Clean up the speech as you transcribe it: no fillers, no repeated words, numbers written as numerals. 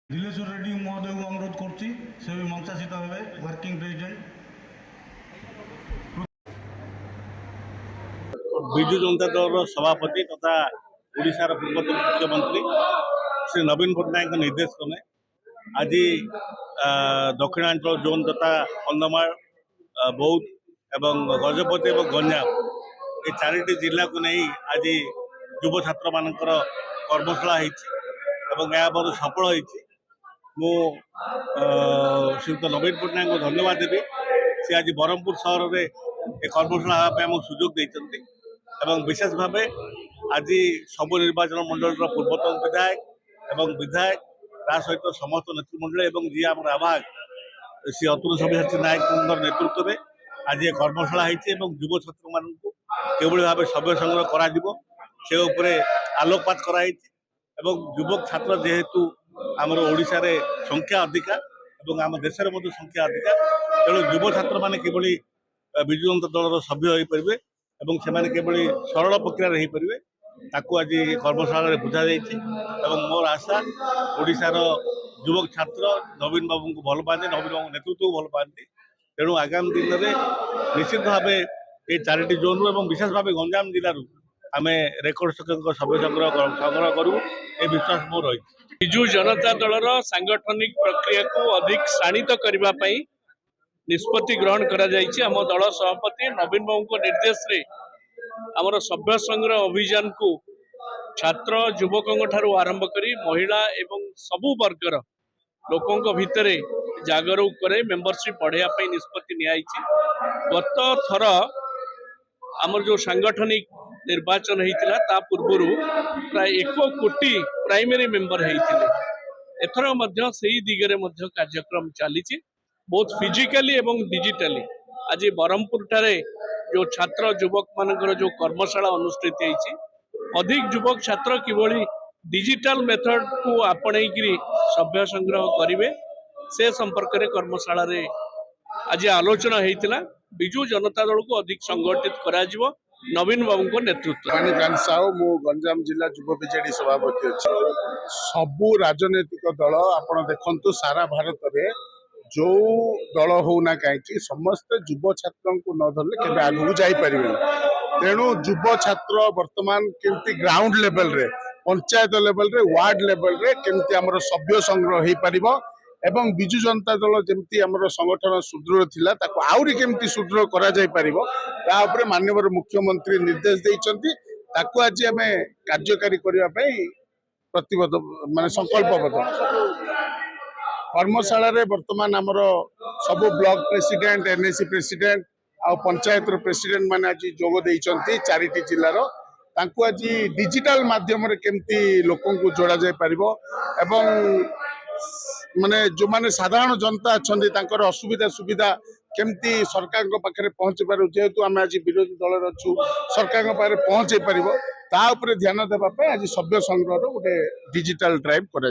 নীলেশ্বর রেড্ডি মহোদয়কে অনুরোধ করছি সে মঞ্চাসিত হবে ওয়ার্কিং প্রেসিডেন্ট। विजु जनता दल सभापति तथा ओडिशार पूर्वतन मुख्यमंत्री श्री नवीन पट्टनायक निर्देश क्रमे आज दक्षिणांचल जोन तथा कंधमाल बौद्ध एवं गजपति और गंजाम ये चारिटी जिला को नहीं आज युव छात्र मानकर कर्मशाला बहुत सफल होती मु श्रीयुक्त नवीन पट्टनायक को धन्यवाद देवी। सी आज ब्रह्मपुर सहर में एक कर्मशाला हाँपी सुजोग देते एवं विशेष भाव आज सब निर्वाचन मंडल पूर्वतन विधायक एवं विधायक ता सहित समस्त नेतृमंडल एवं जी आम आवाज श्री अतुल सब्यसाची नायक नेतृत्व में आज ये कर्मशाला होती युव छात्र मान भाव सभ्य संग्रह कर आलोकपात कराई युवक छात्र जेहेतु आमर ओडिशा रे संख्या अधिका एवं आम देश में संख्या अधिका तेणु युव छात्र मैंने किभली विजु जनता दल सभ्य हो पारे एवं से किभली सरल प्रक्रिया हो पारे ताकू आज कर्मशाला बुझा मोर आशा ओडिशार युवक छात्र नवीन बाबू को भल पाते नवीन बाबू नेतृत्व को भल पाते तेणु आगामी दिन में निश्चित भाव ये चारिटी जोन रू विशेष भाव गंजाम जिलूर आम रेकर्ड संख्यक सभ्य संग्रह करूँ ये विश्वास मोर रही। विजु जनता दलर सांगठनिक प्रक्रिया को अधिक शाणित करने निष्पत्ति ग्रहण करा जायछि। आम दल सभापति नवीन बाबू निर्देश रे आमर सभ्य संग्रह अभियान को छात्र युवकों ठारू आरंभ करी महिला एवं सबु वर्गर लोकों भितर जागरूक करे मेंबरशिप बढ़ाया निष्पत्ति नियायछि। गत थर आमर जो सांगठनिक निर्वाचन होता ता पूर्व प्राय 1 कोटी प्राइमरी मेंबर होते एथर से दिगरे कार्यक्रम चली बहुत फिजिकली एवं डिजिटली आज ब्रह्मपुर ठारे जो छात्र युवक मानकर जो कर्मशाला अनुष्ठित होती अधिक युवक छात्र किभली डिजिटल मेथड को आपणेकरी सभ्य संग्रह करेंगे से संपर्क में कर्मशाला रे आज आलोचना होता विजु जनता दल को अधिक संगठित करा नवीन बाबू नेतृत्व गंजाम जिला युव बीजेडी सभापति अच्छे सबू राजनैतिक दल आप देखु सारा भारत में जो दल होना कहीं समस्त युव छात्र को न धरले केबे आगू जापर तेणु युव छात्र वर्तमान केमती ग्राउंड लेवल रे पंचायत लेवल रे वार्ड लेवल रे केमती आमर सभ्य संग्रह हो पार एवं विजु जनता दल जमती आमर संगठन सुदृढ़ थिला ताको आउरी केमती सुदृढ़ करा जाय परिबो ता ऊपर माननीय मुख्यमंत्री निर्देश देइचंती ताको आज आमे कार्यकारी करिया पई प्रतिबद्ध माने संकल्पबद्ध कर्मशाला रे वर्तमान आमर सब ब्लॉक प्रेसिडेंट एनएसी प्रेसिडेंट आ पंचायत प्रेसिडेंट माने आज जोग देइचंती चारिटी जिल्लार तांको आज डिजिटल माध्यम रे केमती लोकों को जोड़ा जाय परिबो एवं माने जो माने साधारण जनता अच्छा असुविधा सुविधा केमती सरकार पाखे पहुंचे पार जेहेतु आम आज विरोधी दल अच्छु सरकार पाखे पहुंचे पार ता ध्यान देवाई आज सभ्य संग्रह गोटे डिजिटल ड्राइव करा